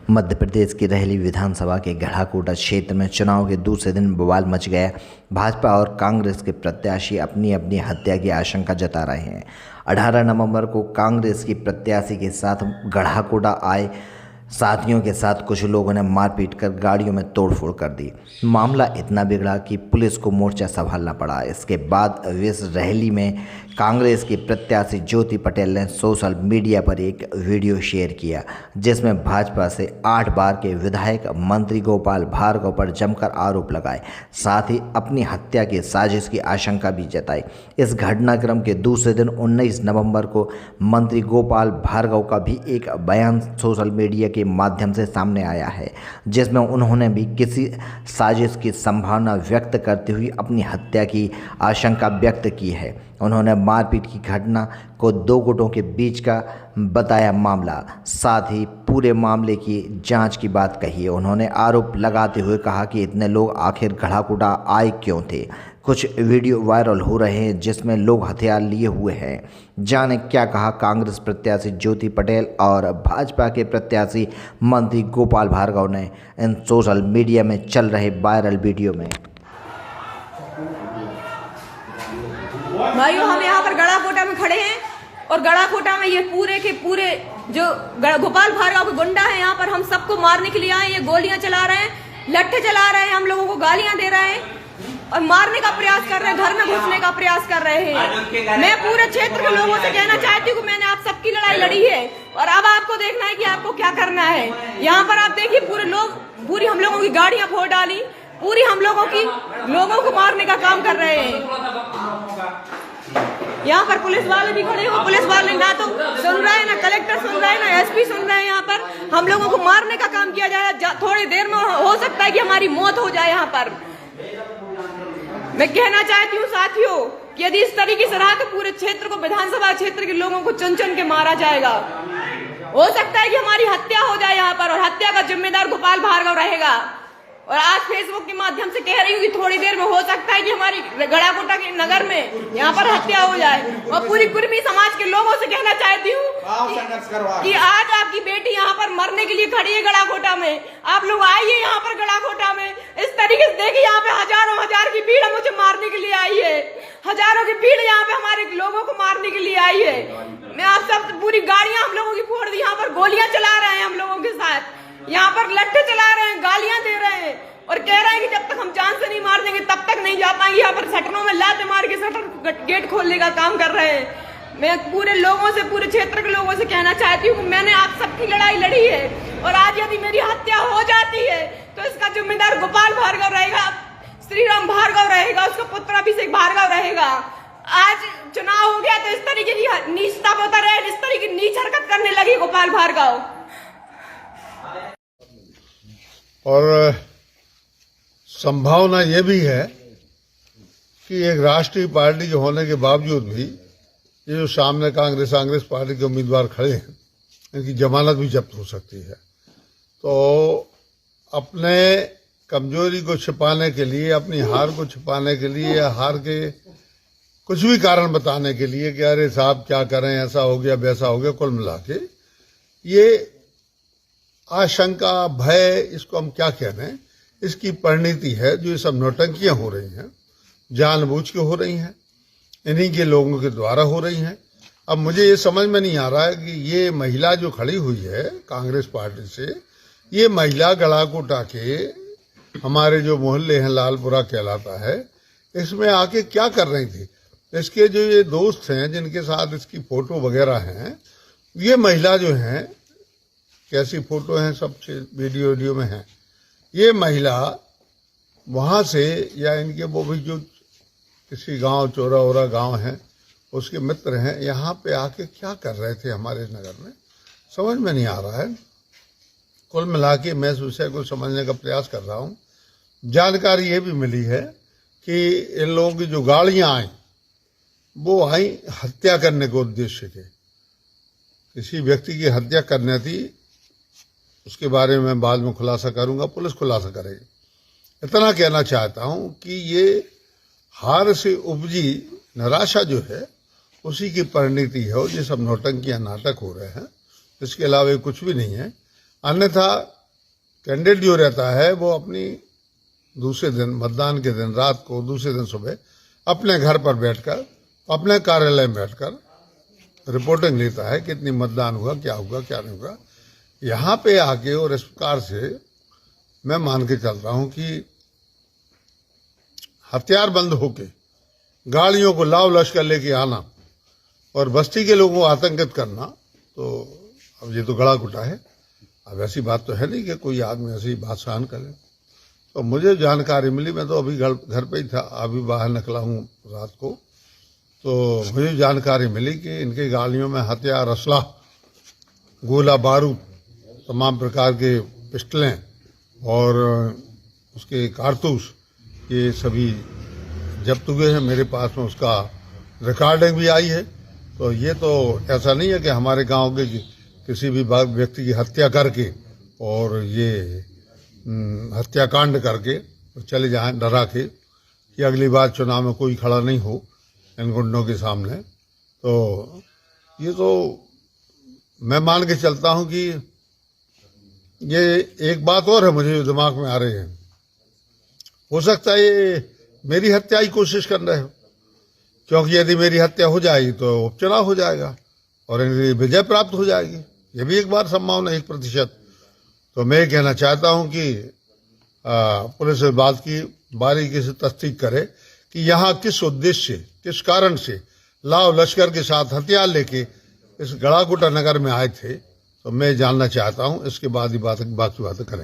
मध्य प्रदेश की रहली विधानसभा के गढ़ाकोटा क्षेत्र में चुनाव के दूसरे दिन बवाल मच गया। भाजपा और कांग्रेस के प्रत्याशी अपनी अपनी हत्या की आशंका जता रहे हैं। 18 नवंबर को कांग्रेस की प्रत्याशी के साथ गढ़ाकोटा आए साथियों के साथ कुछ लोगों ने मारपीट कर गाड़ियों में तोड़फोड़ कर दी। मामला इतना बिगड़ा कि पुलिस को मोर्चा संभालना पड़ा। इसके बाद इस रैली में कांग्रेस की प्रत्याशी ज्योति पटेल ने सोशल मीडिया पर एक वीडियो शेयर किया, जिसमें भाजपा से 8 बार के विधायक मंत्री गोपाल भार्गव पर जमकर आरोप लगाए, साथ ही अपनी हत्या की साजिश की आशंका भी जताई। इस घटनाक्रम के दूसरे दिन 19 नवंबर को मंत्री गोपाल भार्गव का भी एक बयान सोशल मीडिया के माध्यम से सामने आया है, जिसमें उन्होंने भी किसी साजिश की संभावना व्यक्त करते हुए अपनी हत्या की आशंका व्यक्त की है। उन्होंने मारपीट की घटना को 2 गुटों के बीच का बताया मामला, साथ ही पूरे मामले की जांच की बात कही। उन्होंने आरोप लगाते हुए कहा कि इतने लोग आखिर गढ़ाकोटा आए क्यों थे। कुछ वीडियो वायरल हो रहे हैं जिसमें लोग हथियार लिए हुए हैं। जाने क्या कहा कांग्रेस प्रत्याशी ज्योति पटेल और भाजपा के प्रत्याशी मंत्री गोपाल भार्गव ने इन सोशल मीडिया में चल रहे वायरल वीडियो में। भाइयों, हम यहाँ पर गढ़ाकोटा में खड़े हैं और गढ़ाकोटा में ये पूरे के पूरे जो गोपाल भार्गव के गुंडा है, यहाँ पर हम सबको मारने के लिए आए। ये गोलियां चला रहे हैं, लट्ठे चला रहे हैं, हम लोगों को गालियां दे रहे हैं और मारने का प्रयास कर रहे हैं, घर में घुसने का प्रयास कर रहे हैं। मैं पूरे क्षेत्र के लोगों से कहना चाहती हूँ कि मैंने आप सबकी लड़ाई लड़ी है और अब आपको देखना है कि आपको क्या करना है। यहाँ पर आप देखिए पूरी हम लोगों की गाड़ियां फोड़ डाली, पूरी हम लोगों को मारने का काम कर रहे हैं। यहाँ पर पुलिस वाले भी खड़े हो, पुलिस वाले ना तो सुन रहे हैं, ना कलेक्टर सुन रहे हैं, ना एसपी सुन रहे हैं। यहाँ पर हम लोगों को मारने का काम किया जा रहा है। थोड़ी देर में हो सकता है कि हमारी मौत हो जाए। यहाँ पर मैं कहना चाहती हूँ साथियों कि यदि इस तरीके से रहा तो पूरे क्षेत्र को, विधानसभा क्षेत्र के लोगों को चुन चुन के मारा जाएगा। हो सकता है कि हमारी हत्या हो जाए यहाँ पर और हत्या का जिम्मेदार गोपाल भार्गव रहेगा। और आज फेसबुक के माध्यम से कह रही हूँ कि थोड़ी देर में हो सकता है कि हमारी गढ़ाकोटा के नगर में यहाँ पर हत्या हो जाए। और पूरी कुर्मी समाज के लोगों से कहना चाहती हूँ कि आज आपकी बेटी यहाँ पर मरने के लिए खड़ी है गढ़ाकोटा में। आप लोग आइए यहाँ पर गढ़ाकोटा में। इस तरीके से देखिए, यहाँ पे हजार की भीड़ मुझे मारने के लिए आई है। हजारों की भीड़ यहाँ पे हमारे लोगों को मारने के लिए आई है। मैं आप सब पूरी गाड़ियां हम लोगों की फोड़ दी। यहाँ पर गोलियां चला रहे हैं हम लोगों के साथ, यहाँ पर लट्ठे चला रहे हैं, गालियां दे रहे हैं और कह रहे हैं कि जब तक हम जान से नहीं मार देंगे तब तक नहीं जा पाएंगे। यहाँ पर शटरों में लाते मार के शटर गेट खोलने का काम कर रहे हैं। मैं पूरे लोगों से, पूरे क्षेत्र के लोगों से कहना चाहती हूँ कि मैंने आप सबकी लड़ाई लड़ी है और आज यदि मेरी हत्या हो जाती है तो इसका जिम्मेदार गोपाल भार्गव रहेगा, श्रीराम भार्गव रहेगा, उसका पुत्र अभिषेक भार्गव रहेगा। आज चुनाव हो गया तो इस तरीके की नीचता होता रहे, इस तरीके की नीच हरकत करने लगी गोपाल भार्गव। और संभावना ये भी है कि एक राष्ट्रीय पार्टी के होने के बावजूद भी ये जो सामने कांग्रेस पार्टी के उम्मीदवार खड़े हैं, इनकी जमानत भी जब्त हो सकती है। तो अपने कमजोरी को छिपाने के लिए, अपनी हार को छिपाने के लिए, या हार के कुछ भी कारण बताने के लिए कि अरे साहब क्या करें, ऐसा हो गया वैसा हो गया, कुल मिला के ये आशंका, भय, इसको हम क्या कह रहे हैं, इसकी परिणति है जो ये सब नौटंकियां हो रही हैं, जानबूझ के हो रही हैं, इन्हीं के लोगों के द्वारा हो रही हैं। अब मुझे ये समझ में नहीं आ रहा है कि ये महिला जो खड़ी हुई है कांग्रेस पार्टी से, ये महिला गढ़ाकोटा के हमारे जो मोहल्ले हैं, लालपुरा कहलाता है, इसमें आके क्या कर रही थी। इसके जो ये दोस्त हैं जिनके साथ इसकी फोटो वगैरह हैं, ये महिला जो है, कैसी फोटो है सब वीडियो में है, ये महिला वहां से या इनके वो भी जो किसी गांव, चोरा ओरा गांव है, उसके मित्र हैं, यहाँ पे आके क्या कर रहे थे हमारे नगर में, समझ में नहीं आ रहा है। कुल मिला के मैं इस विषय को समझने का प्रयास कर रहा हूँ। जानकारी ये भी मिली है कि इन लोगों की जो गाड़ियां आई वो आई हत्या करने के उद्देश्य के, किसी व्यक्ति की हत्या करनी थी। उसके बारे में बाद में खुलासा करूंगा, पुलिस खुलासा करेगी। इतना कहना चाहता हूं कि ये हार से उपजी निराशा जो है उसी की परिणति है। ये सब नौटंकियां, नाटक हो रहे हैं, इसके अलावा कुछ भी नहीं है। अन्यथा कैंडिडेट जो रहता है वो अपनी दूसरे दिन मतदान के दिन रात को दूसरे दिन सुबह अपने घर पर बैठकर अपने कार्यालय में बैठकर रिपोर्टिंग लेता है कितनी मतदान हुआ क्या नहीं हुआ। यहाँ पे आके और इस प्रकार से मैं मान के चल रहा हूं कि हथियार बंद होके गाड़ियों को लाव लश्कर लेके आना और बस्ती के लोगों को आतंकित करना, तो अब ये तो गड़ा घुटा है। अब ऐसी बात तो है नहीं कि कोई आदमी ऐसी बात सहन करे। तो मुझे जानकारी मिली, मैं तो अभी घर पे ही था, अभी बाहर निकला हूँ रात को, तो मुझे जानकारी मिली कि इनकी गाड़ियों में हथियार, असला, गोला बारूद, तमाम प्रकार के पिस्टलें और उसके कारतूस, ये सभी जब्त हुए हैं। मेरे पास में उसका रिकॉर्डिंग भी आई है। तो ये तो ऐसा नहीं है कि हमारे गांव के किसी भी व्यक्ति की हत्या करके और ये हत्याकांड करके चले जाएं डरा के कि अगली बार चुनाव में कोई खड़ा नहीं हो इन गुंडों के सामने। तो ये तो मैं मान के चलता हूं कि ये एक बात और है मुझे दिमाग में आ रही है, हो सकता है ये मेरी हत्या की कोशिश कर रहे हो, क्योंकि यदि मेरी हत्या हो जाएगी तो उपचुनाव हो जाएगा और इनकी विजय प्राप्त हो जाएगी। ये भी एक बार संभावना 1%। तो मैं ये कहना चाहता हूं कि पुलिस इस बात की बारीकी से तस्दीक करे कि यहाँ किस उद्देश्य से, किस कारण से लाव लश्कर के साथ हथियार लेके इस गड़ाकोटा नगर में आए थे। तो मैं जानना चाहता हूं, इसके बाद ही बाकी बातें करें।